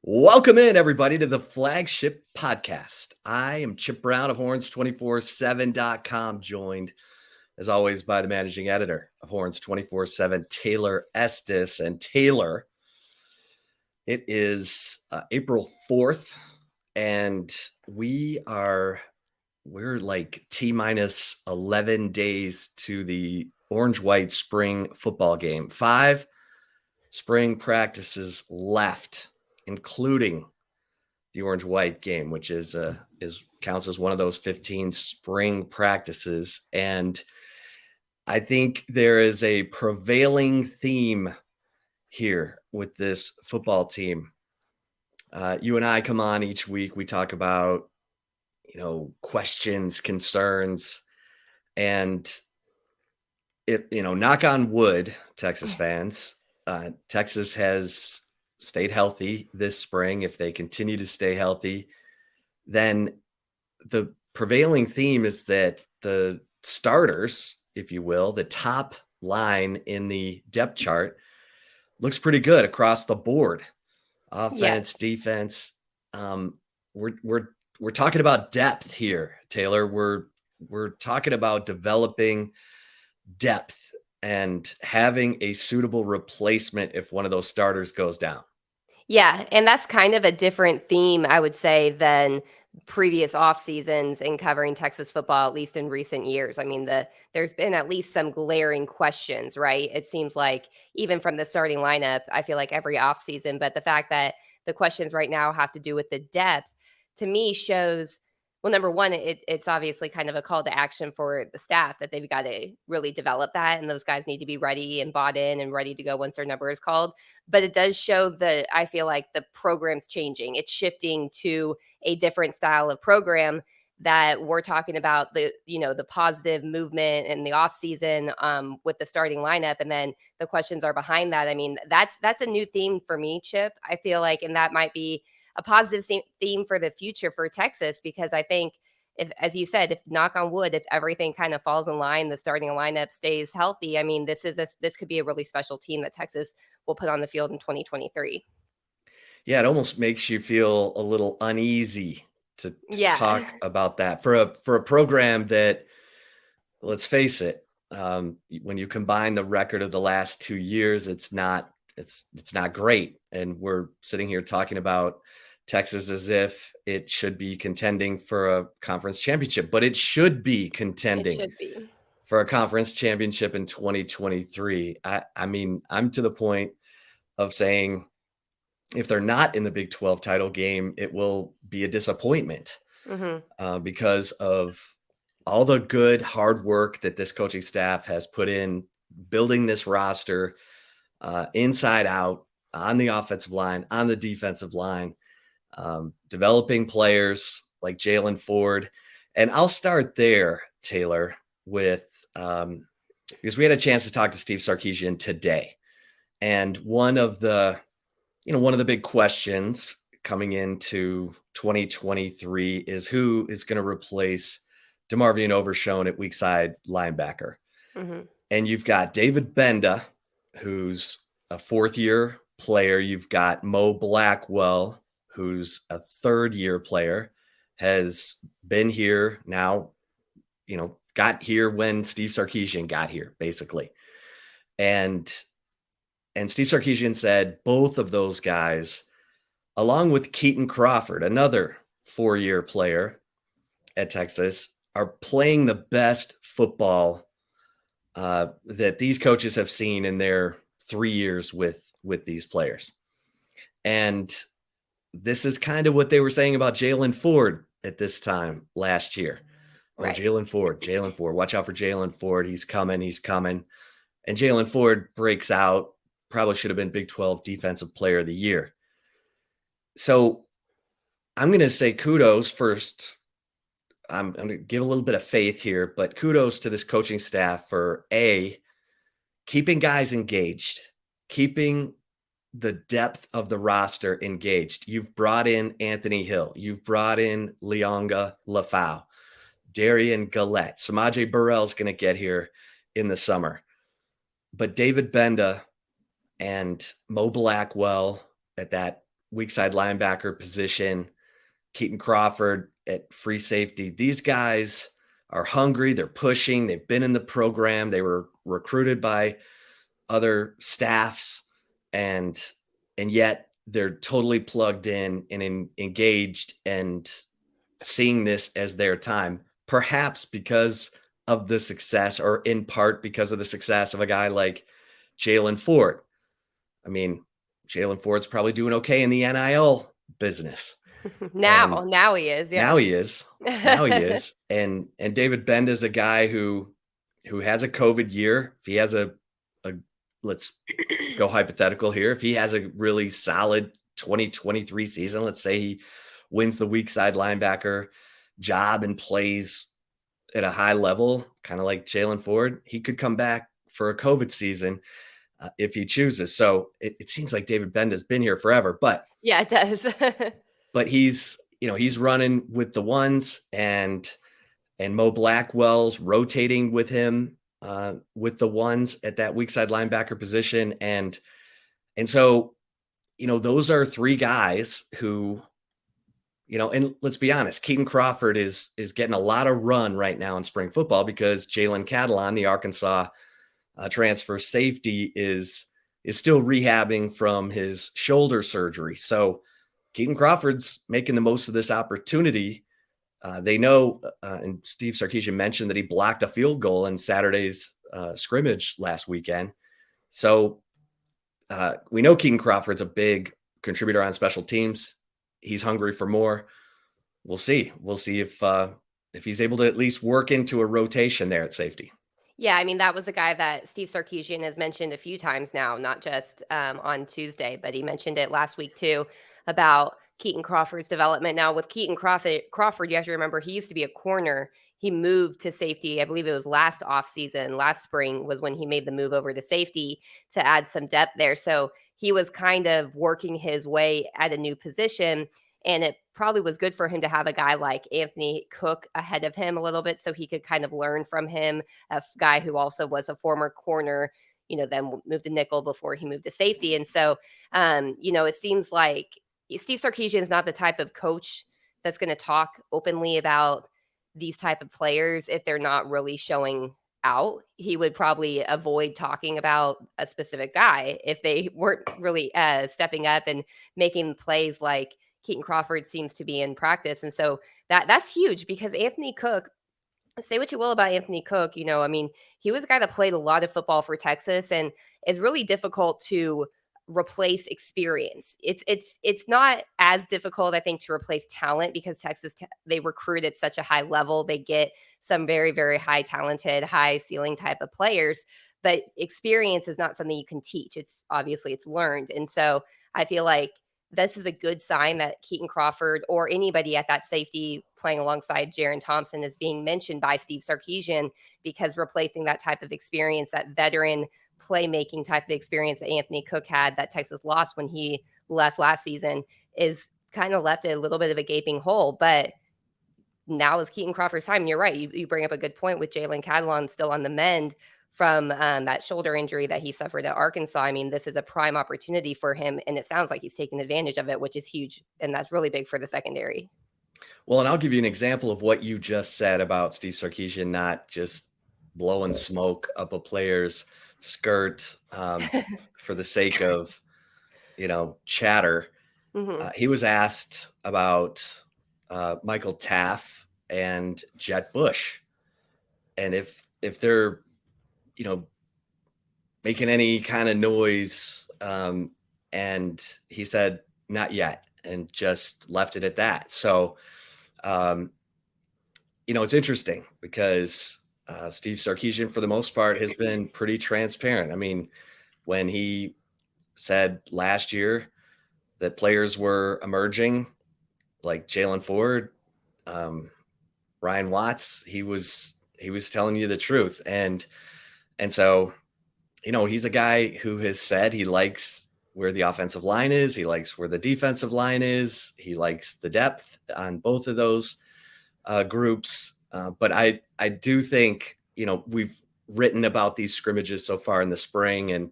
Welcome in, everybody, to the Flagship Podcast. I am Chip Brown of Horns247.com, joined, as always, by the managing editor of Horns247, Taylor Estes. And Taylor, it is April 4th, and we're like T-minus 11 days to the orange-white spring football game. 5 spring practices left, including the orange-white game, which counts as one of those 15 spring practices. And I think there is a prevailing theme here with this football team. You and I come on each week. We talk about, questions, concerns, and knock on wood, Texas fans, Texas has stayed healthy this spring. If they continue to stay healthy, then the prevailing theme is that the starters, if you will, the top line in the depth chart looks pretty good across the board. Offense, defense. We're talking about depth here, Taylor. We're talking about developing depth and having a suitable replacement if one of those starters goes down. Yeah, and that's kind of a different theme, I would say, than previous off seasons in covering Texas football, at least in recent years. I mean, there's been at least some glaring questions, right? It seems like even from the starting lineup, I feel like every off season, but the fact that the questions right now have to do with the depth, to me shows, well, number one, it's obviously kind of a call to action for the staff that they've got to really develop that. And those guys need to be ready and bought in and ready to go once their number is called. But it does show I feel like the program's changing. It's shifting to a different style of program that we're talking about the positive movement in the off season with the starting lineup. And then the questions are behind that. I mean, that's a new theme for me, Chip. I feel like, and that might be a positive theme for the future for Texas, because I think if, as you said, if knock on wood, if everything kind of falls in line, the starting lineup stays healthy. I mean, this could be a really special team that Texas will put on the field in 2023. Yeah, it almost makes you feel a little uneasy to talk about that for a program that, let's face it, when you combine the record of the last 2 years, it's not great. And we're sitting here talking about Texas as if it should be contending for a conference championship, but it should be contending for a conference championship in 2023. I mean, I'm to the point of saying if they're not in the Big 12 title game, it will be a disappointment because of all the good hard work that this coaching staff has put in building this roster inside out, on the offensive line, on the defensive line, developing players like Jalen Ford. And I'll start there, Taylor, with because we had a chance to talk to Steve Sarkisian today. And one of the big questions coming into 2023 is who is going to replace DeMarvion Overshone at weak side linebacker. And you've got David Benda, who's a 4th-year player. You've got Mo Blackwell, who's a 3rd-year player, has been here now, got here when Steve Sarkisian got here, basically. And Steve Sarkisian said both of those guys, along with Keaton Crawford, another 4-year player at Texas, are playing the best football that these coaches have seen in their 3 years with these players. And this is kind of what they were saying about Jalen Ford at this time last year. Right. Jalen Ford, watch out for Jalen Ford. He's coming. And Jalen Ford breaks out, probably should have been Big 12 Defensive Player of the Year. So I'm going to say kudos first. I'm going to give a little bit of faith here, but kudos to this coaching staff for keeping guys engaged, keeping the depth of the roster engaged. You've brought in Anthony Hill. You've brought in Leonga Lafau, Darian Gillette. Samaje Burrell's going to get here in the summer. But David Benda and Mo Blackwell at that weak side linebacker position, Keaton Crawford at free safety. These guys are hungry. They're pushing. They've been in the program. They were recruited by other staffs, and yet they're totally plugged in and engaged and seeing this as their time, perhaps because of the success, or in part because of the success of a guy like Jalen Ford. I mean, Jalen Ford's probably doing okay in the NIL business. Now he is. Yeah. Now he is. Now he is. And David Benda is a guy who has a COVID year. If he has a let's go hypothetical here. If he has a really solid 2023 season, let's say he wins the weak side linebacker job and plays at a high level, kind of like Jalen Ford, he could come back for a COVID season if he chooses. So it seems like David Benda has been here forever, but yeah, it does. but he's running with the ones, and Mo Blackwell's rotating with him with the ones at that weak side linebacker position. And so, those are three guys who, and let's be honest, Keaton Crawford is getting a lot of run right now in spring football because Jalen Catalon, the Arkansas transfer safety, is still rehabbing from his shoulder surgery. So Keaton Crawford's making the most of this opportunity. They know, and Steve Sarkisian mentioned that he blocked a field goal in Saturday's scrimmage last weekend. So we know Keaton Crawford's a big contributor on special teams. He's hungry for more. We'll see. We'll see if he's able to at least work into a rotation there at safety. Yeah, I mean, that was a guy that Steve Sarkisian has mentioned a few times now, not just on Tuesday, but he mentioned it last week too, about Keaton Crawford's development. Now, with Keaton Crawford, you have to remember he used to be a corner. He moved to safety. I believe it was last offseason, last spring was when he made the move over to safety to add some depth there. So he was kind of working his way at a new position. And it probably was good for him to have a guy like Anthony Cook ahead of him a little bit so he could kind of learn from him, a guy who also was a former corner, then moved to nickel before he moved to safety. And so, it seems like Steve Sarkisian is not the type of coach that's going to talk openly about these type of players if they're not really showing out. He would probably avoid talking about a specific guy if they weren't really stepping up and making plays like Keaton Crawford seems to be in practice. And so that's huge because Anthony Cook, say what you will about Anthony Cook, he was a guy that played a lot of football for Texas, and it's really difficult to replace experience. It's not as difficult, I think, to replace talent because Texas, they recruit at such a high level. They get some very, very high talented, high ceiling type of players, but experience is not something you can teach. It's learned. And so I feel like this is a good sign that Keaton Crawford or anybody at that safety playing alongside Jaron Thompson is being mentioned by Steve Sarkisian, because replacing that type of experience, that veteran playmaking type of experience that Anthony Cook had that Texas lost when he left last season, is kind of left a little bit of a gaping hole. But now is Keaton Crawford's time. And you're right. You bring up a good point with Jalen Catalon still on the mend from that shoulder injury that he suffered at Arkansas. I mean, this is a prime opportunity for him, and it sounds like he's taking advantage of it, which is huge, and that's really big for the secondary. Well, and I'll give you an example of what you just said about Steve Sarkisian not just blowing smoke up a player's skirt for the sake of, chatter. Mm-hmm. He was asked about Michael Taff and Jett Bush, and if they're making any kind of noise. And he said, not yet, and just left it at that. So, it's interesting because Steve Sarkisian, for the most part, has been pretty transparent. I mean, when he said last year that players were emerging, like Jalen Ford, Ryan Watts, he was telling you the truth. And so, he's a guy who has said he likes where the offensive line is. He likes where the defensive line is. He likes the depth on both of those groups. But I do think, we've written about these scrimmages so far in the spring,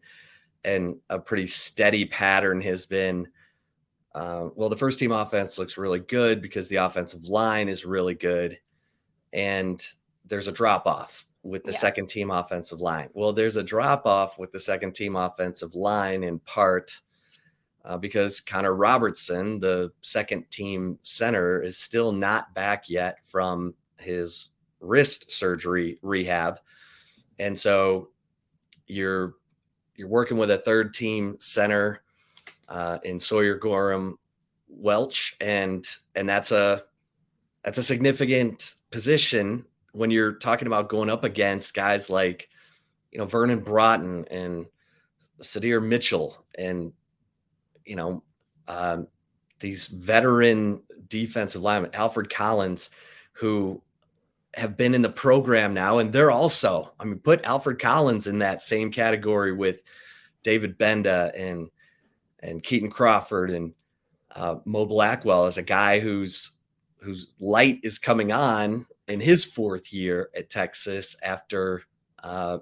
and a pretty steady pattern has been Well, the first team offense looks really good because the offensive line is really good. And there's a drop off with the second team offensive line. Well, there's a drop off with the second team offensive line in part because Connor Robertson, the second team center, is still not back yet from his wrist surgery rehab. And so you're working with a third team center in Sawyer Gorham Welch, and that's a significant position when you're talking about going up against guys like, Vernon Broughton and Sadir Mitchell and, these veteran defensive linemen, Alfred Collins, who have been in the program now. And they're also, put Alfred Collins in that same category with David Benda and Keaton Crawford and Mo Blackwell as a guy whose light is coming on in his fourth year at Texas after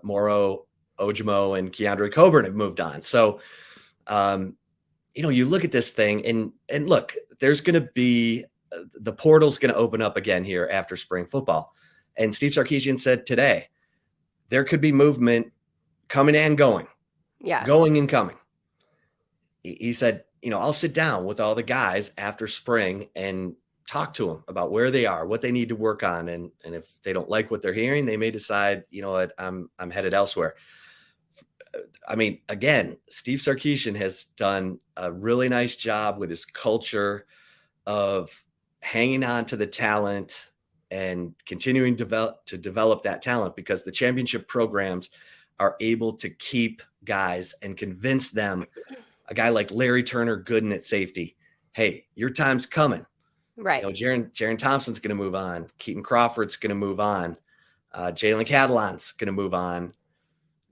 Moro Ojimo and Keandre Coburn have moved on. So, you look at this thing and look, there's going to be the portal's going to open up again here after spring football. And Steve Sarkisian said today, there could be movement coming and going. Yeah. Going and coming. He said, I'll sit down with all the guys after spring and talk to them about where they are, what they need to work on. And if they don't like what they're hearing, they may decide, what, I'm headed elsewhere. Again, Steve Sarkisian has done a really nice job with his culture of hanging on to the talent and continuing to develop that talent, because the championship programs are able to keep guys and convince them. A guy like Larry Turner Gooden at safety, hey, your time's coming. Right. Jaron Thompson's going to move on. Keaton Crawford's going to move on. Jalen Catalon's going to move on.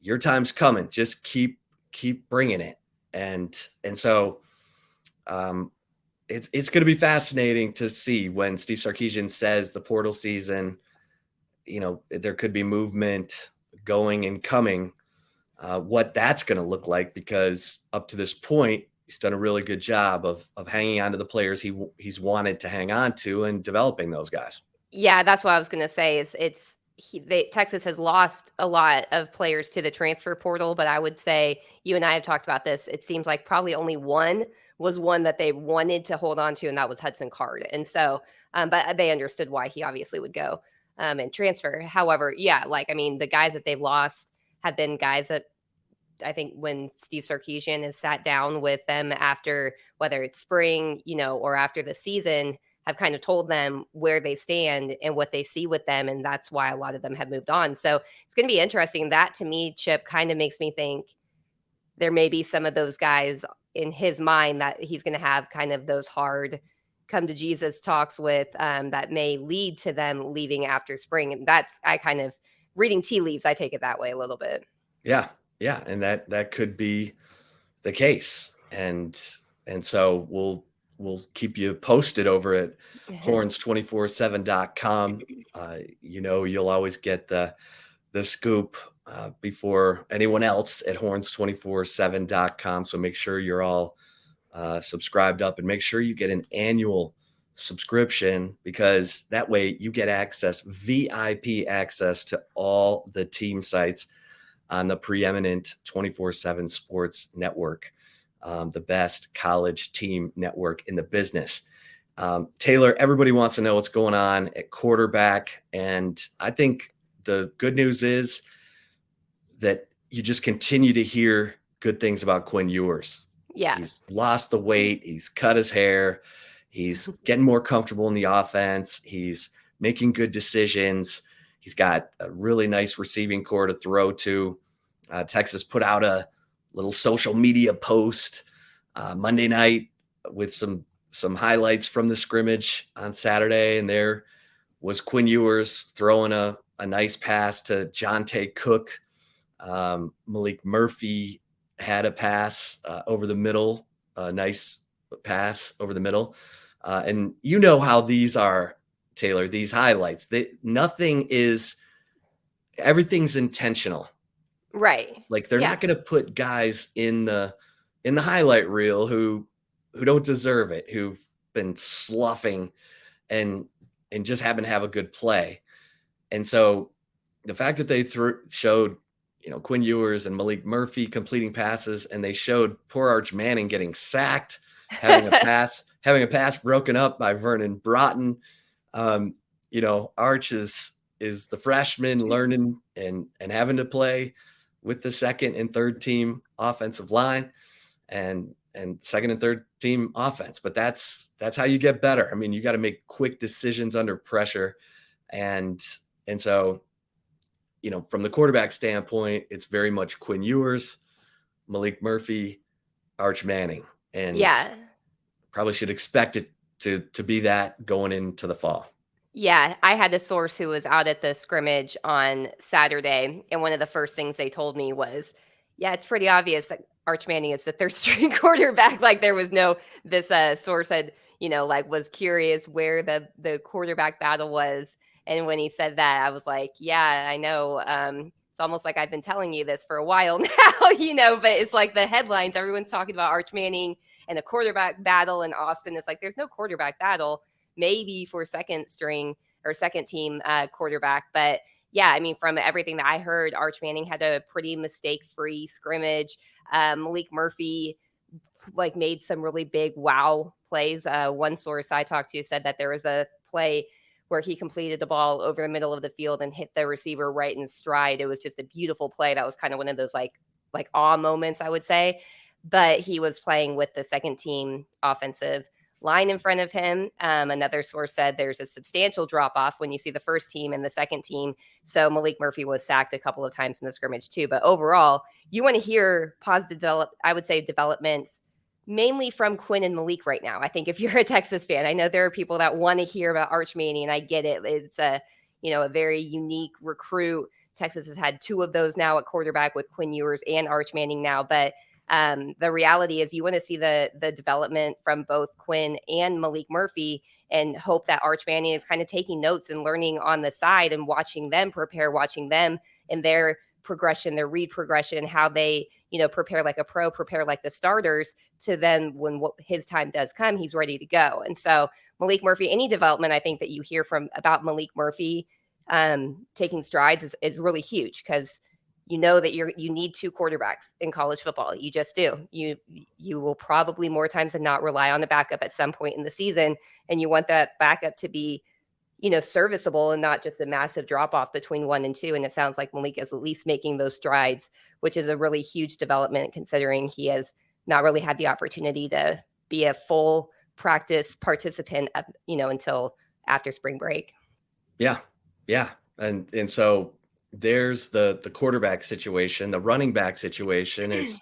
Your time's coming. Just keep bringing it. And so it's going to be fascinating to see when Steve Sarkisian says the portal season, there could be movement going and coming, what that's going to look like, because up to this point, he's done a really good job of hanging on to the players he's wanted to hang on to and developing those guys. Yeah, that's what I was going to say. Texas has lost a lot of players to the transfer portal, but I would say, you and I have talked about this, it seems like probably only one that they wanted to hold on to, and that was Hudson Card. And so, but they understood why he obviously would go and transfer. However, the guys that they've lost have been guys that I think when Steve Sarkisian has sat down with them after, whether it's spring, or after the season, have kind of told them where they stand and what they see with them. And that's why a lot of them have moved on. So it's going to be interesting. That, to me, Chip, kind of makes me think there may be some of those guys in his mind that he's going to have kind of those hard come to Jesus talks with that may lead to them leaving after spring. And I kind of, reading tea leaves, I take it that way a little bit. Yeah. Yeah. And that could be the case. And so we'll keep you posted over at horns247.com. You'll always get the scoop before anyone else at horns247.com. So make sure you're all subscribed up, and make sure you get an annual subscription, because that way you get VIP access to all the team sites on the preeminent 24/7 sports network. The best college team network in the business. Taylor, everybody wants to know what's going on at quarterback. And I think the good news is that you just continue to hear good things about Quinn Ewers. Yeah. He's lost the weight. He's cut his hair. He's getting more comfortable in the offense. He's making good decisions. He's got a really nice receiving core to throw to. Texas put out a little social media post Monday night with some highlights from the scrimmage on Saturday. And there was Quinn Ewers throwing a nice pass to Jonte Cook. Malik Murphy had a pass over the middle, a nice pass over the middle. And you know how these are, Taylor, these highlights, everything's intentional. Right. Like they're not going to put guys in the highlight reel who don't deserve it, who've been sloughing and just happen to have a good play. And so the fact that they showed, Quinn Ewers and Malik Murphy completing passes, and they showed poor Arch Manning getting sacked, having a pass broken up by Vernon Broughton. Arch is the freshman learning and having to play with the second and third team offensive line and second and third team offense. But that's how you get better. I mean, you got to make quick decisions under pressure. And so, from the quarterback standpoint, it's very much Quinn Ewers, Malik Murphy, Arch Manning. And probably should expect it to be that going into the fall. Yeah, I had a source who was out at the scrimmage on Saturday, and one of the first things they told me was, yeah, it's pretty obvious that Arch Manning is the third string quarterback. Like there was this source had, was curious where the quarterback battle was. And when he said that, I was like, yeah, I know. It's almost like I've been telling you this for a while now, but it's like the headlines, everyone's talking about Arch Manning and a quarterback battle in Austin. It's like, there's no quarterback battle, maybe for second string or second team quarterback. But yeah, I mean, from everything that I heard, Arch Manning had a pretty mistake-free scrimmage. Malik Murphy made some really big wow plays. One source I talked to said that there was a play where he completed the ball over the middle of the field and hit the receiver right in stride. It was just a beautiful play. That was kind of one of those like awe moments, I would say. But he was playing with the second team offensive line in front of him. Another source said there's a substantial drop off when you see the first team and the second team. So Malik Murphy was sacked a couple of times in the scrimmage too. But overall, you want to hear positive developments mainly from Quinn and Malik right now. I think if you're a Texas fan, I know there are people that want to hear about Arch Manning, and I get it. It's a very unique recruit. Texas has had two of those now at quarterback with Quinn Ewers and Arch Manning now. But the reality is you want to see the development from both Quinn and Malik Murphy and hope that Arch Manning is kind of taking notes and learning on the side and watching them prepare, watching them in their progression, their read progression, how they, prepare like a pro, prepare like the starters, to then when his time does come, he's ready to go. And so Malik Murphy, any development I think that you hear about Malik Murphy taking strides is really huge, because that you need two quarterbacks in college football. You just do. You will probably more times than not rely on a backup at some point in the season, and you want that backup to be serviceable and not just a massive drop off between 1 and 2. And it sounds like Malik is at least making those strides, which is a really huge development considering he has not really had the opportunity to be a full practice participant, until after spring break. Yeah. Yeah. And so there's the quarterback situation. The running back situation is,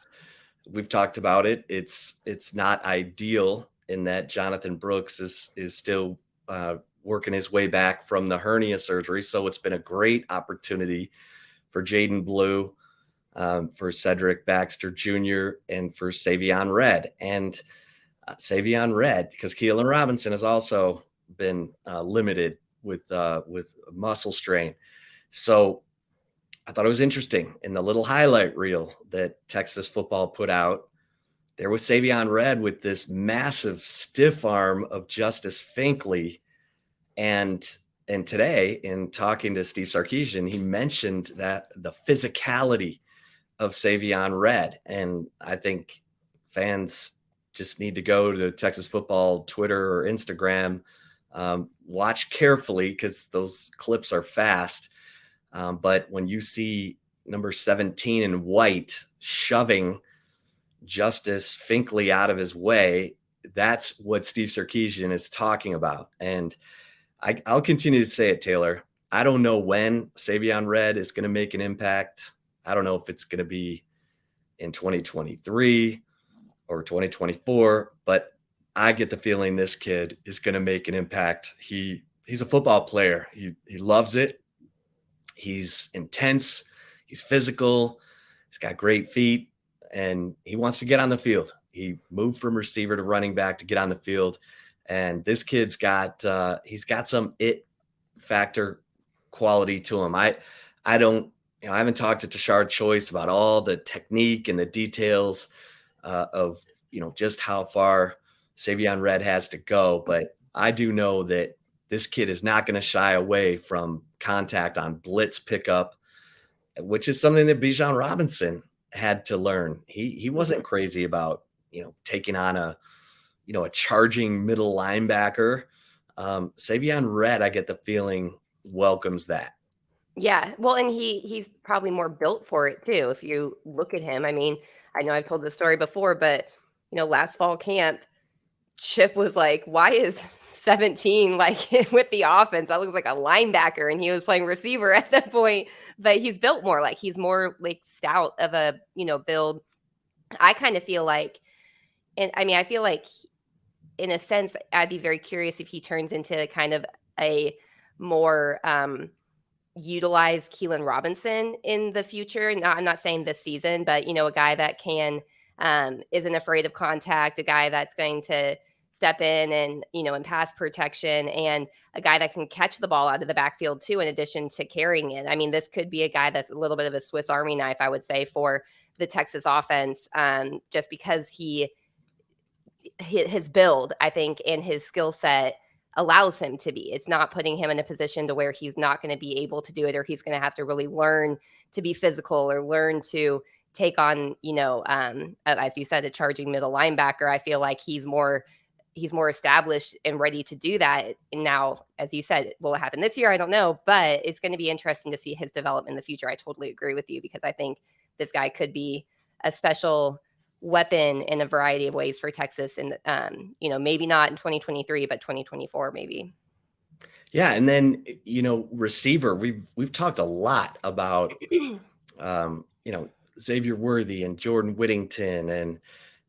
we've talked about it. It's not ideal in that Jonathan Brooks is still working his way back from the hernia surgery. So it's been a great opportunity for Jaden Blue, for Cedric Baxter Jr., and for Savion Red. And Savion Red, because Keelan Robinson has also been limited with muscle strain. So I thought it was interesting in the little highlight reel that Texas football put out. There was Savion Red with this massive stiff arm of Justice Finkley. And today, in talking to Steve Sarkisian, he mentioned that the physicality of Savion Red. And I think fans just need to go to Texas football Twitter or Instagram, watch carefully, because those clips are fast. But when you see number 17 in white shoving Justice Finkley out of his way, that's what Steve Sarkisian is talking about. And I'll continue to say it, Taylor. I don't know when Savion Red is going to make an impact. I don't know if it's going to be in 2023 or 2024, but I get the feeling this kid is going to make an impact. He's a football player. He loves it. He's intense. He's physical. He's got great feet, and he wants to get on the field. He moved from receiver to running back to get on the field. And this kid's got he's got some it factor quality to him. I haven't talked to Tashard Choice about all the technique and the details of just how far Savion Red has to go, but I do know that this kid is not going to shy away from contact on blitz pickup, which is something that Bijan Robinson had to learn. He wasn't crazy about, taking on a charging middle linebacker. Savion Red, I get the feeling, welcomes that. Yeah. Well, and he's probably more built for it too. If you look at him, I mean, I know I've told this story before, but last fall camp, Chip was like, why is 17 like with the offense? That looks like a linebacker, and he was playing receiver at that point. But he's built more like he's more like stout of a build. I kind of feel like, and I mean, I feel like in a sense, I'd be very curious if he turns into kind of a more utilized Keelan Robinson in the future. I'm not saying this season, but a guy that isn't afraid of contact, a guy that's going to step in and in pass protection, and a guy that can catch the ball out of the backfield too, in addition to carrying it. I mean, this could be a guy that's a little bit of a Swiss Army knife, I would say, for the Texas offense, just because his build, I think, and his skill set allows him to be. It's not putting him in a position to where he's not going to be able to do it, or he's going to have to really learn to be physical or learn to take on, as you said, a charging middle linebacker. I feel like he's more established and ready to do that. And now, as you said, will it happen this year? I don't know, but it's going to be interesting to see his development in the future. I totally agree with you, because I think this guy could be a special weapon in a variety of ways for Texas. And, maybe not in 2023, but 2024, maybe. Yeah. And then, receiver, we've talked a lot about, Xavier Worthy and Jordan Whittington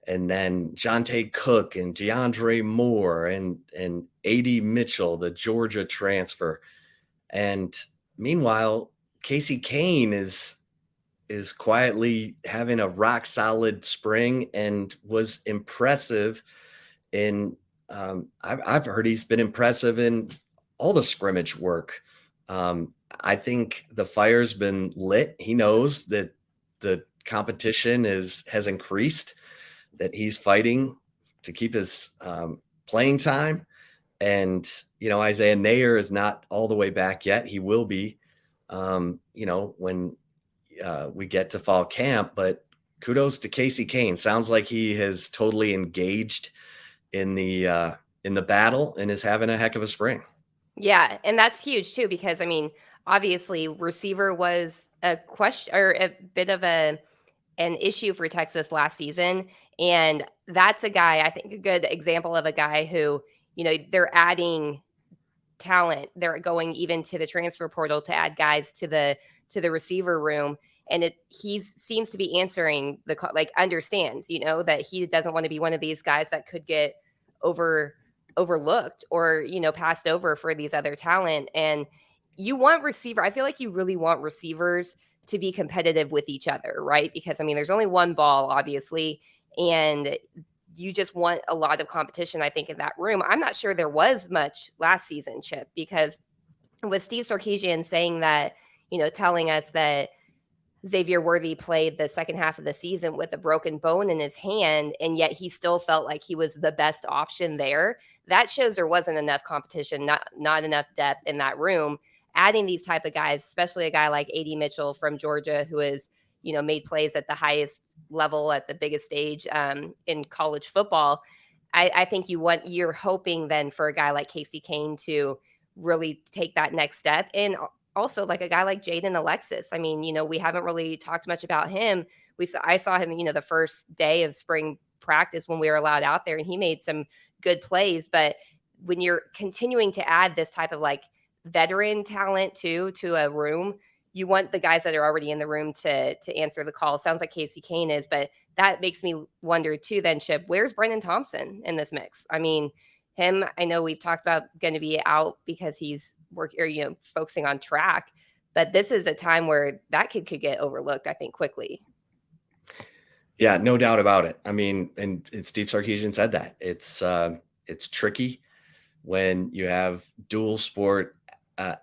and then Jonte Cook and DeAndre Moore and A.D. Mitchell, the Georgia transfer. And meanwhile, Casey Kane is quietly having a rock solid spring and was impressive in I've heard he's been impressive in all the scrimmage work. I think the fire's been lit. He knows that the competition has increased, that he's fighting to keep his playing time. And, Isaiah Nayer is not all the way back yet. He will be, when we get to fall camp. But kudos to Casey Kane. Sounds like he has totally engaged in the battle and is having a heck of a spring. Yeah, and that's huge too, because I mean, obviously, receiver was a question or a bit of an issue for Texas last season, and that's a guy, I think, a good example of a guy who, they're adding talent. They're going even to the transfer portal to add guys to the receiver room, and he seems to be answering understands, that he doesn't want to be one of these guys that could get overlooked or passed over for these other talent. And you want I feel like you really want receivers to be competitive with each other, right? Because I mean, there's only one ball, obviously, and you just want a lot of competition, I think, in that room. I'm not sure there was much last season, Chip, because with Steve Sarkisian saying that, telling us that Xavier Worthy played the second half of the season with a broken bone in his hand, and yet he still felt like he was the best option there. That shows there wasn't enough competition, not enough depth in that room. Adding these type of guys, especially a guy like A.D. Mitchell from Georgia, who has, made plays at the highest level at the biggest stage in college football. I think you're hoping then for a guy like Casey Kane to really take that next step. And also like a guy like Jaden Alexis. I mean, we haven't really talked much about him. I saw him, the first day of spring practice when we were allowed out there, and he made some good plays. But when you're continuing to add this type of like veteran talent to a room, you want the guys that are already in the room to answer the call. Sounds like Casey Kane is, but that makes me wonder too then, Chip, where's Brennan Thompson in this mix? I mean, him, I know we've talked about going to be out because he's focusing on track, but this is a time where that kid could get overlooked, I think, quickly. Yeah, no doubt about it. I mean, and Steve Sarkisian said that it's tricky when you have dual sport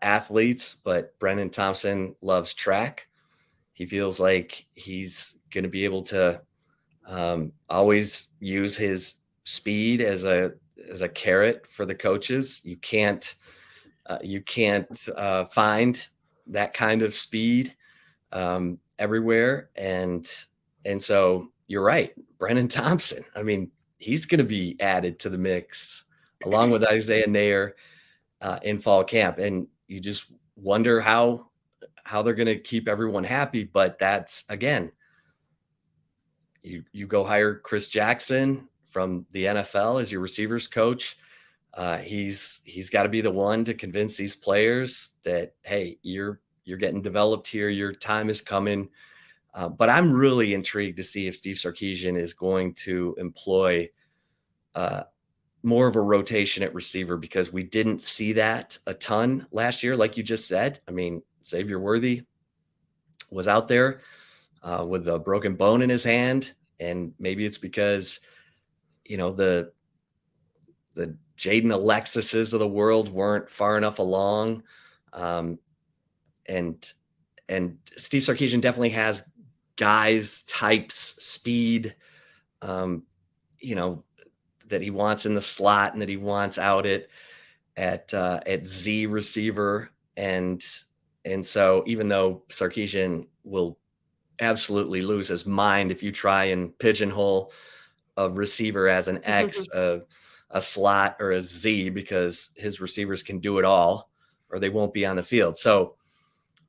athletes, but Brennan Thompson loves track. He feels like he's going to be able to always use his speed as a carrot for the coaches. You can't find that kind of speed everywhere. And so you're right. Brennan Thompson, I mean, he's going to be added to the mix along with Isaiah Nair in fall camp. And you just wonder how they're going to keep everyone happy. But that's, again, you go hire Chris Jackson from the NFL as your receivers coach. He's got to be the one to convince these players that, hey, you're getting developed here. Your time is coming. But I'm really intrigued to see if Steve Sarkisian is going to employ more of a rotation at receiver, because we didn't see that a ton last year. Like you just said, I mean, Xavier Worthy was out there with a broken bone in his hand. And maybe it's because, the Jaden Alexises of the world weren't far enough along. And Steve Sarkisian definitely has guys, types, speed, that he wants in the slot and that he wants out at Z receiver. And so even though Sarkisian will absolutely lose his mind if you try and pigeonhole a receiver as an X, a slot, or a Z, because his receivers can do it all or they won't be on the field. So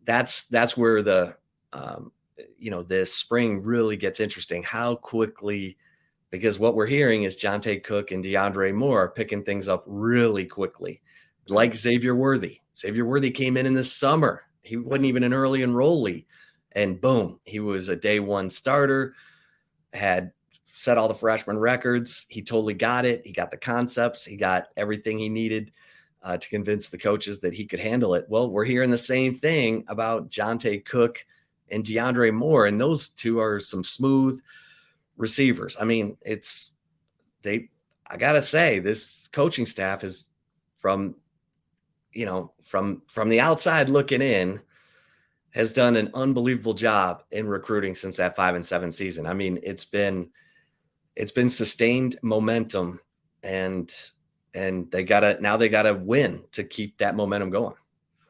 that's where the this spring really gets interesting. How quickly, because what we're hearing is Jonte Cook and DeAndre Moore are picking things up really quickly, like Xavier Worthy. Xavier Worthy came in the summer. He wasn't even an early enrollee, and boom, he was a day one starter, had set all the freshman records. He totally got it. He got the concepts. He got everything he needed to convince the coaches that he could handle it. Well, we're hearing the same thing about Jonte Cook and DeAndre Moore, and those two are some smooth receivers. I mean, I gotta say, this coaching staff is from the outside looking in, has done an unbelievable job in recruiting since that 5-7 season. I mean, it's been sustained momentum, and they gotta win to keep that momentum going.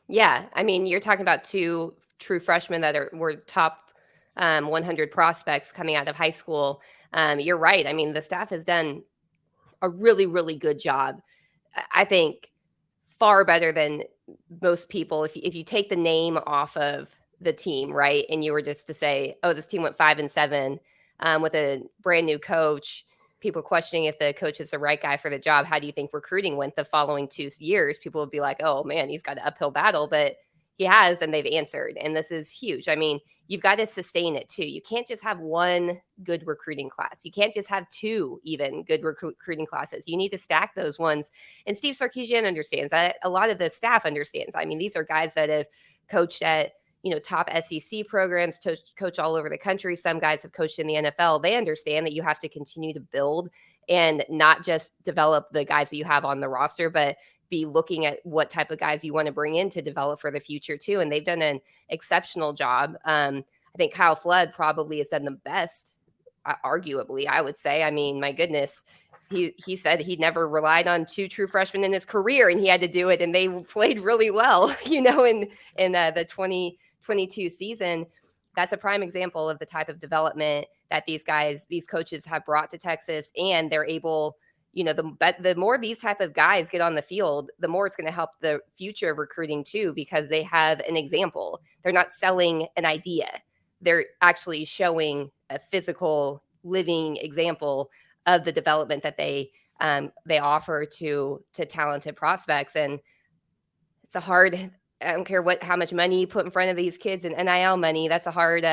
Yeah. I mean, you're talking about two true freshmen that were top 100 prospects coming out of high school. You're right. I mean, the staff has done a really, really good job. I think far better than most people. If you take the name off of the team, right, and you were just to say, oh, this team went 5-7 with a brand new coach, people questioning if the coach is the right guy for the job. How do you think recruiting went the following 2 years? People would be like, oh man, he's got an uphill battle, but he has, and they've answered. And this is huge. I mean, you've got to sustain it too. You can't just have one good recruiting class. You can't just have 2 even good recruiting classes. You need to stack those ones. And Steve Sarkisian understands that. A lot of the staff understands. I mean, these are guys that have coached at top SEC programs, coach all over the country. Some guys have coached in the NFL. They understand that you have to continue to build and not just develop the guys that you have on the roster, but be looking at what type of guys you want to bring in to develop for the future too. And they've done an exceptional job. I think Kyle Flood probably has done the best, arguably, I would say. I mean, my goodness, he said he never relied on 2 true freshmen in his career, and he had to do it, and they played really well, in the 2022 season. That's a prime example of the type of development that these coaches have brought to Texas, and they're able, the more these type of guys get on the field, the more it's going to help the future of recruiting too, because they have an example. They're not selling an idea. They're actually showing a physical living example of the development that they offer to talented prospects. And it's a hard, I don't care how much money you put in front of these kids, and NIL money, that's a hard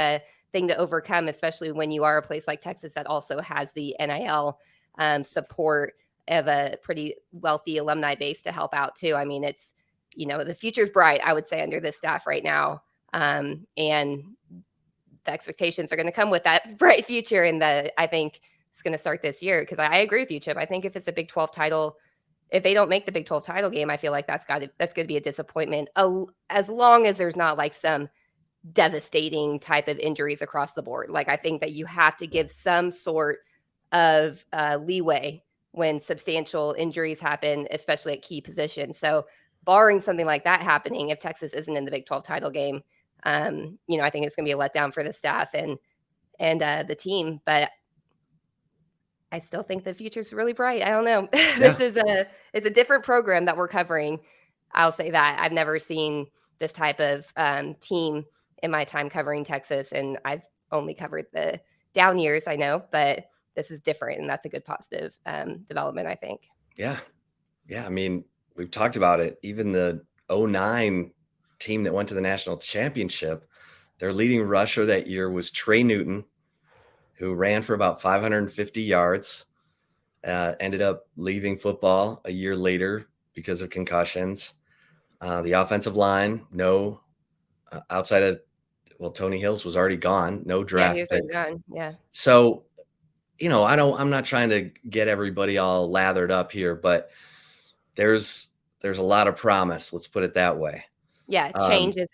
thing to overcome, especially when you are a place like Texas that also has the NIL support of a pretty wealthy alumni base to help out too. I mean, it's, the future's bright, I would say, under this staff right now. And the expectations are going to come with that bright future. And I think it's going to start this year, because I agree with you, Chip. I think if it's a Big 12 title, if they don't make the Big 12 title game, I feel like that's going to be a disappointment, as long as there's not like some devastating type of injuries across the board. Like, I think that you have to give some sort of leeway when substantial injuries happen, especially at key positions. So barring something like that happening, if Texas isn't in the Big 12 title game, I think it's going to be a letdown for the staff and the team. But I still think the future's really bright. I don't know. This is it's a different program that we're covering. I'll say that. I've never seen this type of team in my time covering Texas, and I've only covered the down years, I know, but this is different, and that's a good positive development, I think. Yeah. Yeah. I mean, we've talked about it. Even the 09 team that went to the national championship, their leading rusher that year was Trey Newton, who ran for about 550 yards, ended up leaving football a year later because of concussions. The offensive line, no, outside of, Tony Hills was already gone, no draft picks. Gone. Yeah. So, I'm not trying to get everybody all lathered up here, but there's a lot of promise. Let's put it that way. Yeah. Change is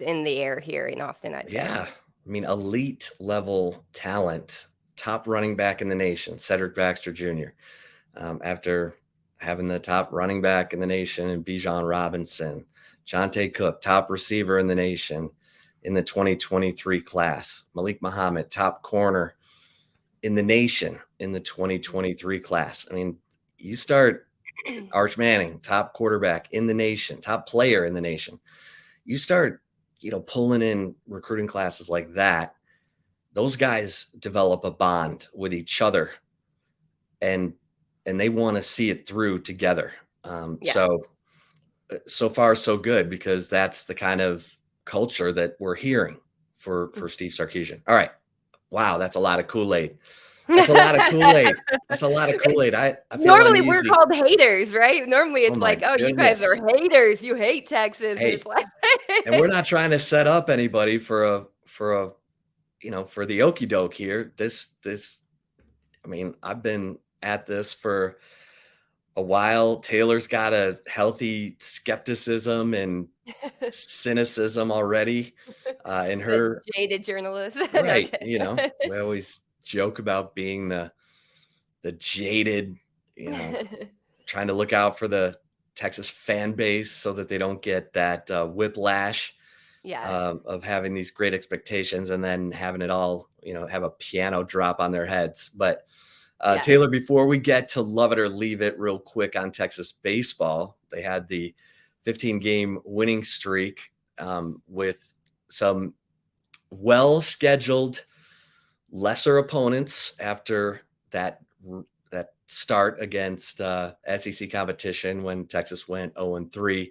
in the air here in Austin, I'd say. Yeah. I mean, elite level talent, top running back in the nation, Cedric Baxter Jr. After having the top running back in the nation and Bijan Robinson, Jonte Cook, top receiver in the nation in the 2023 class, Malik Muhammad, top corner in the nation in the 2023 class. I mean, you start Arch Manning, top quarterback in the nation, top player in the nation. You start, pulling in recruiting classes like that. Those guys develop a bond with each other, and they want to see it through together. So far so good, because that's the kind of culture that we're hearing for Steve Sarkisian. All right. Wow. That's a lot of Kool-Aid. That's a lot of Kool-Aid. That's a lot of Kool-Aid. I feel normally uneasy. We're called haters, right? Normally it's you guys are haters. You hate Texas. Hey, it's like and we're not trying to set up anybody for the okie doke here. I mean, I've been at this for a while. Taylor's got a healthy skepticism and cynicism already in her jaded journalist. right. We always joke about being the jaded, trying to look out for the Texas fan base so that they don't get that whiplash of having these great expectations and then having it all, have a piano drop on their heads. But Taylor, before we get to love it or leave it real quick on Texas baseball, they had the 15-game winning streak with some well-scheduled lesser opponents after that start against SEC competition when Texas went 0-3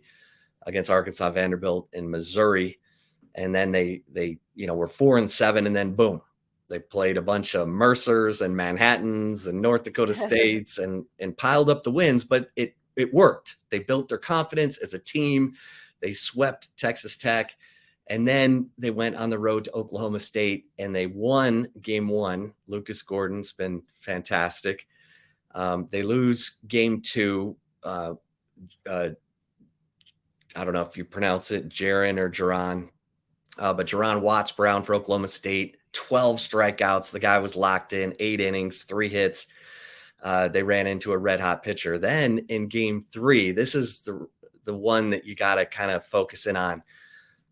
against Arkansas, Vanderbilt, and Missouri. And then they were 4-7, and then boom, they played a bunch of Mercers and Manhattans and North Dakota States and piled up the wins, but it worked. They built their confidence as a team. They swept Texas Tech, and then they went on the road to Oklahoma State and they won game 1. Lucas Gordon's been fantastic. They lose game 2. I don't know if you pronounce it Jaron or Jaron, but Jaron Watts Brown for Oklahoma State, 12 strikeouts. The guy was locked in, 8 innings, 3 hits. They ran into a red hot pitcher. Then in game 3, this is the one that you got to kind of focus in on.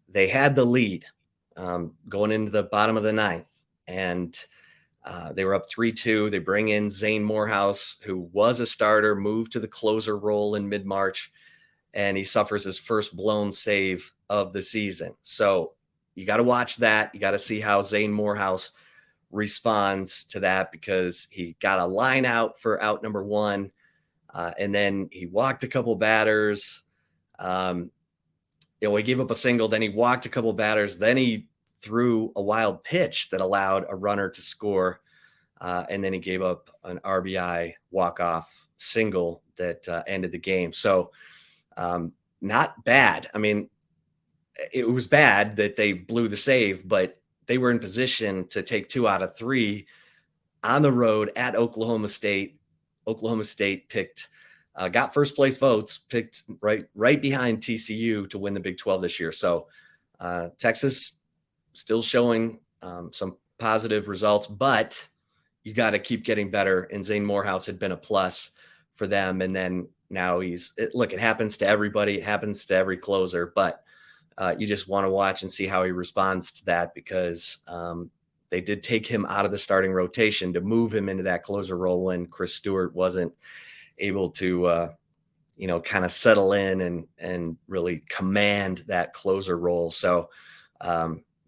They had the lead going into the bottom of the 9th, and they were up 3-2. They bring in Zane Morehouse, who was a starter, moved to the closer role in mid-March, and he suffers his first blown save of the season. So you got to watch that. You got to see how Zane Morehouse responds to that, because he got a line out for out number 1, and then he walked a couple batters. He gave up a single, then he walked a couple batters, then he threw a wild pitch that allowed a runner to score, and then he gave up an RBI walk-off single that ended the game. So not bad. I mean, it was bad that they blew the save, but they were in position to take 2 out of 3 on the road at Oklahoma State. Oklahoma State got first place votes, picked right behind TCU to win the Big 12 this year. So Texas still showing some positive results, but you got to keep getting better. And Zane Morehouse had been a plus for them. And then now it happens to everybody. It happens to every closer, but you just want to watch and see how he responds to that, because they did take him out of the starting rotation to move him into that closer role when Chris Stewart wasn't able to, kind of settle in and really command that closer role. So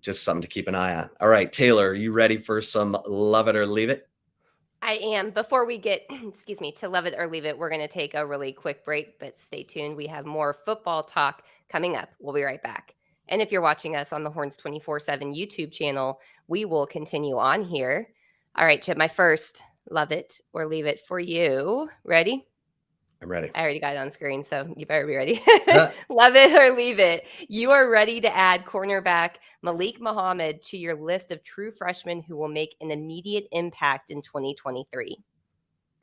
just something to keep an eye on. All right, Taylor, are you ready for some love it or leave it? I am. Before we get, to love it or leave it, we're going to take a really quick break, but stay tuned. We have more football talk coming up. We'll be right back. And if you're watching us on the Horns 24/7 YouTube channel, we will continue on here. All right, Chip, my first love it or leave it for you. Ready? I'm ready. I already got it on screen, so you better be ready. Love it or leave it. You are ready to add cornerback Malik Muhammad to your list of true freshmen who will make an immediate impact in 2023.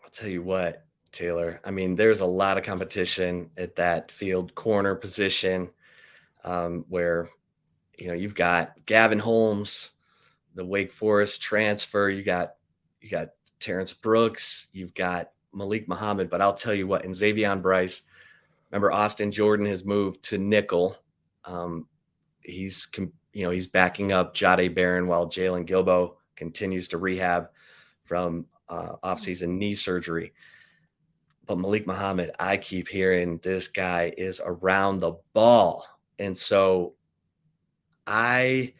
I'll tell you what, Taylor. I mean, there's a lot of competition at that field corner position, where, you've got Gavin Holmes, the Wake Forest transfer. You got Terrence Brooks. You've got Malik Muhammad, but I'll tell you what, in Xavion Bryce, remember Austin Jordan has moved to nickel. He's backing up Jahdae Barron while Jalen Gilbo continues to rehab from offseason knee surgery. But Malik Muhammad, I keep hearing this guy is around the ball. And so I'm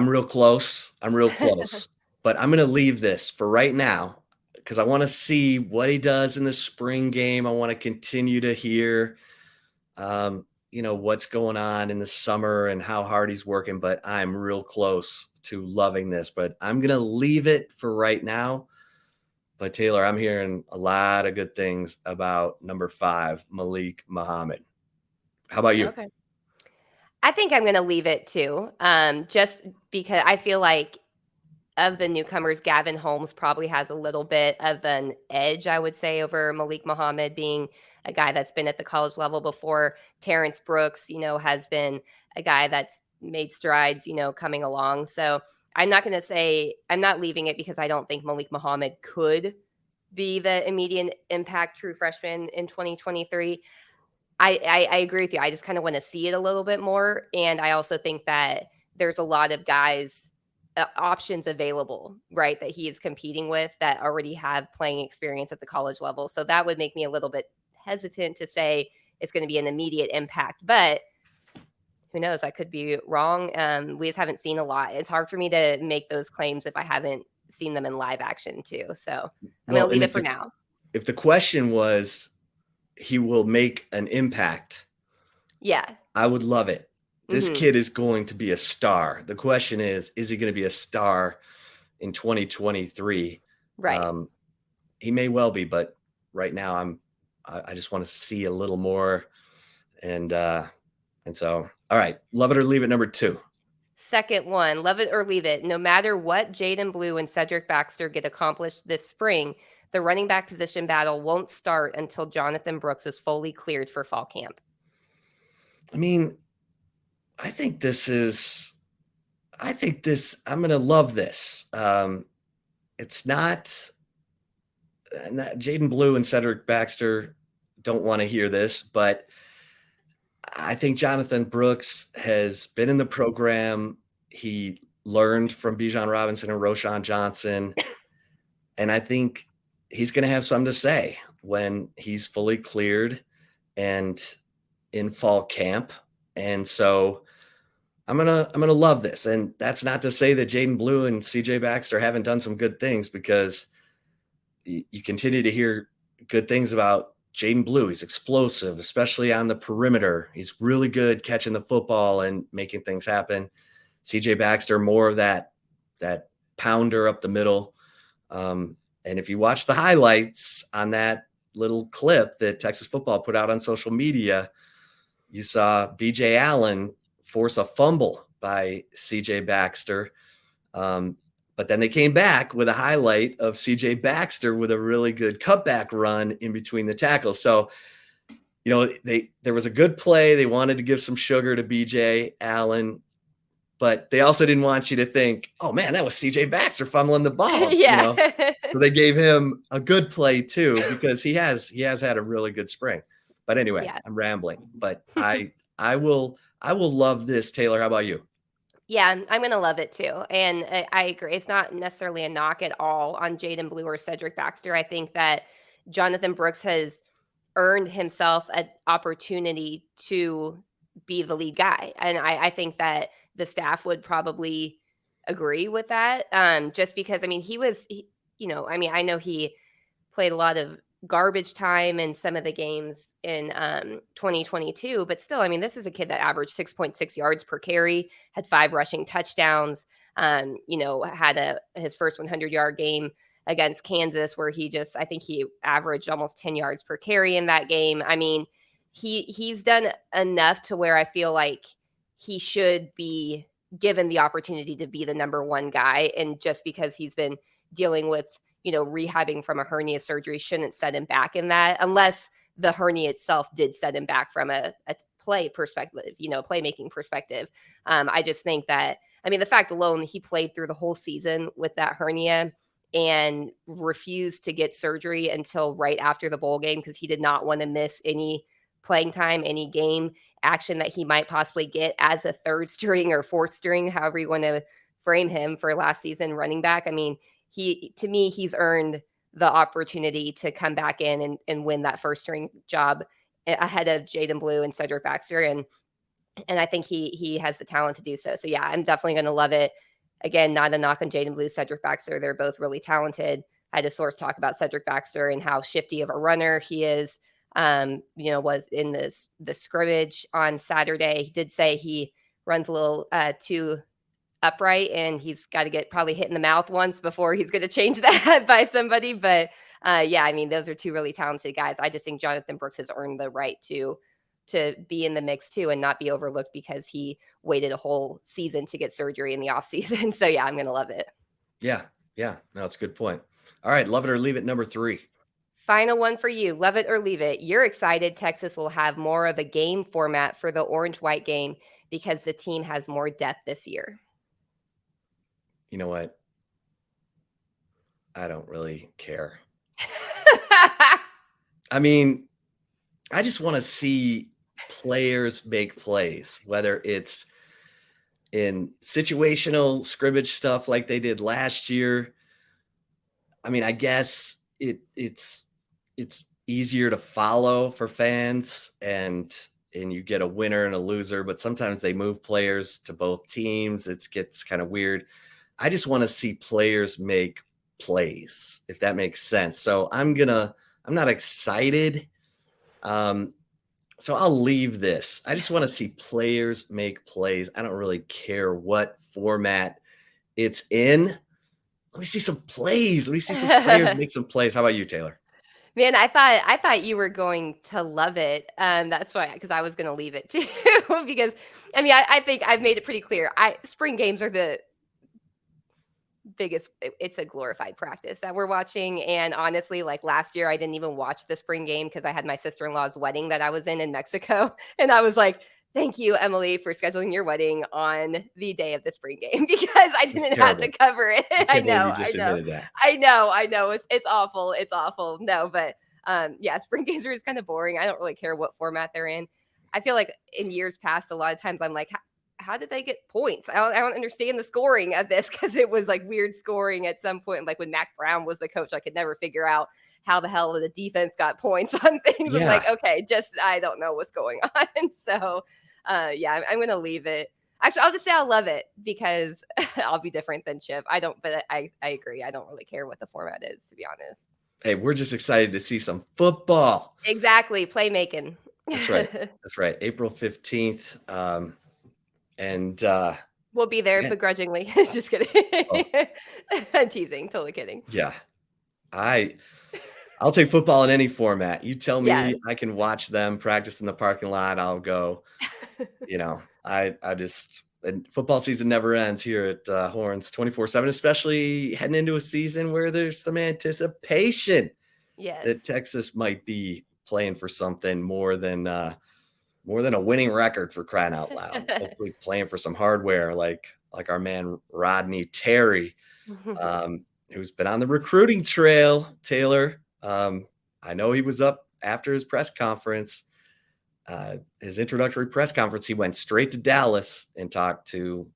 real close. But I'm going to leave this for right now because I want to see what he does in the spring game. I want to continue to hear, what's going on in the summer and how hard he's working. But I'm real close to loving this. But I'm going to leave it for right now. But Taylor, I'm hearing a lot of good things about number 5, Malik Muhammad. How about you? Okay. I think I'm going to leave it too, just because I feel like of the newcomers, Gavin Holmes probably has a little bit of an edge, I would say, over Malik Muhammad, being a guy that's been at the college level before. Terrence Brooks, has been a guy that's made strides, coming along. So I'm not leaving it because I don't think Malik Muhammad could be the immediate impact true freshman in 2023. I agree with you. I just kind of want to see it a little bit more. And I also think that there's a lot of guys, options available, right, that he is competing with that already have playing experience at the college level. So that would make me a little bit hesitant to say it's going to be an immediate impact. But who knows? I could be wrong. We just haven't seen a lot. It's hard for me to make those claims if I haven't seen them in live action too. So I'm going to leave it for now. If the question was, he will make an impact. Yeah. I would love it. This kid is going to be a star. The question is he going to be a star in 2023? Right. He may well be, but right now I just want to see a little more. And so, all right, love it or leave it, number 2. Second one, love it or leave it. No matter what Jaden Blue and Cedric Baxter get accomplished this spring, the running back position battle won't start until Jonathan Brooks is fully cleared for fall camp. I mean, I'm going to love this. It's not Jaden Blue and Cedric Baxter don't want to hear this, but I think Jonathan Brooks has been in the program. He learned from Bijan Robinson and Roschon Johnson. And I think he's going to have something to say when he's fully cleared and in fall camp. And so I'm going to love this. And that's not to say that Jaden Blue and CJ Baxter haven't done some good things, because you continue to hear good things about Jaden Blue. He's explosive, especially on the perimeter. He's really good catching the football and making things happen. CJ Baxter, more of that pounder up the middle. And if you watch the highlights on that little clip that Texas football put out on social media, you saw BJ Allen force a fumble by CJ Baxter. But then they came back with a highlight of CJ Baxter with a really good cutback run in between the tackles. So, there was a good play. They wanted to give some sugar to BJ Allen. but they also didn't want you to think, oh man, that was CJ Baxter fumbling the ball. Yeah. So they gave him a good play too, because he has had a really good spring. But anyway, yeah. I'm rambling, but I will love this. Taylor, how about you? Yeah, I'm going to love it too. And I agree. It's not necessarily a knock at all on Jaden Blue or Cedric Baxter. I think that Jonathan Brooks has earned himself an opportunity to be the lead guy. And I think that the staff would probably agree with that. Just because, I mean, I know he played a lot of garbage time in some of the games in 2022, but still, I mean, this is a kid that averaged 6.6 yards per carry, had 5 rushing touchdowns, had his first 100-yard game against Kansas where I think he averaged almost 10 yards per carry in that game. I mean, he's done enough to where I feel like he should be given the opportunity to be the number one guy. And just because he's been dealing with rehabbing from a hernia surgery shouldn't set him back in that, unless the hernia itself did set him back from a play perspective, playmaking perspective. I just think that, I mean, the fact alone, he played through the whole season with that hernia and refused to get surgery until right after the bowl game because he did not want to miss any playing time, any game action that he might possibly get as a third string or fourth string, however you want to frame him for last season running back. I mean, he's earned the opportunity to come back in and win that first string job ahead of Jaden Blue and Cedric Baxter. And I think he has the talent to do so. So yeah, I'm definitely going to love it. Again, not a knock on Jaden Blue, Cedric Baxter. They're both really talented. I had a source talk about Cedric Baxter and how shifty of a runner he is. Was in the scrimmage on Saturday. He did say he runs a little too upright and he's got to get probably hit in the mouth once before he's going to change that by somebody. But I mean, those are two really talented guys. I just think Jonathan Brooks has earned the right to be in the mix too and not be overlooked because he waited a whole season to get surgery in the offseason. So yeah, I'm going to love it. Yeah. No, that's a good point. All right. Love it or leave it. Number 3. Final one for you. Love it or leave it. You're excited Texas will have more of a game format for the orange-white game because the team has more depth this year. You know what? I don't really care. I mean, I just want to see players make plays, whether it's in situational scrimmage stuff like they did last year. I mean, I guess it's easier to follow for fans and you get a winner and a loser, but sometimes they move players to both teams. It gets kind of weird. I just want to see players make plays, if that makes sense. So I'm not excited. So I'll leave this. I just want to see players make plays. I don't really care what format it's in. Let me see some plays. Let me see some players make some plays. How about you, Taylor? Man, I thought you were going to love it. That's why, because I was going to leave it too. Because I mean, I think I've made it pretty clear. Spring games are the biggest. It's a glorified practice that we're watching. And honestly, like last year, I didn't even watch the spring game because I had my sister-in-law's wedding that I was in Mexico, and I was like, thank you, Emily, for scheduling your wedding on the day of the spring game because I didn't have to cover it. I know. It's awful. It's awful. No, but spring games are just kind of boring. I don't really care what format they're in. I feel like in years past, a lot of times I'm like, how did they get points? I don't understand the scoring of this because it was like weird scoring at some point. Like when Mac Brown was the coach, I could never figure out how the hell the defense got points on things. Yeah. It's like, okay, I don't know what's going on. So I'm going to leave it. Actually, I'll just say I love it because I'll be different than Chip. But I agree. I don't really care what the format is, to be honest. Hey, we're just excited to see some football. Exactly. Playmaking. That's right. April 15th. And we'll be there begrudgingly. Just kidding. Oh. I'm teasing. Totally kidding. Yeah. I'll take football in any format. You tell me I can watch them practice in the parking lot. I'll go. And football season never ends here at Horns 24/7, especially heading into a season where there's some anticipation that Texas might be playing for something more than more than a winning record, for crying out loud. Hopefully playing for some hardware like our man Rodney Terry, who's been on the recruiting trail, Taylor. I know he was up after his press conference, his introductory press conference. He went straight to Dallas and talked to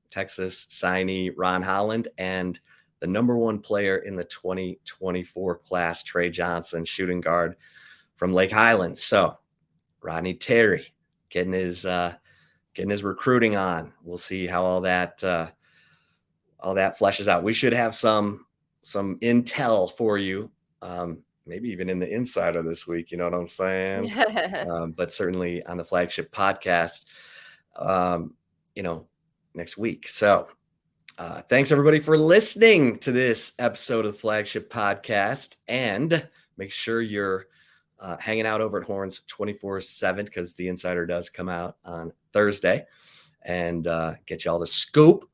Texas signee Ron Holland and the number one player in the 2024 class, Trey Johnson, shooting guard from Lake Highlands. So Rodney Terry getting his recruiting on. We'll see how all that fleshes out. We should have some intel for you, maybe even in the insider this week. You know what I'm saying? But certainly on the Flagship Podcast, next week. So thanks everybody for listening to this episode of the Flagship Podcast, and make sure you're hanging out over at Horns 24/7, because the insider does come out on Thursday and get you all the scoop.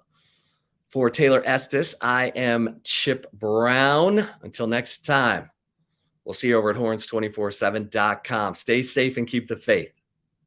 For Taylor Estes, I am Chip Brown. Until next time, we'll see you over at horns247.com. Stay safe and keep the faith.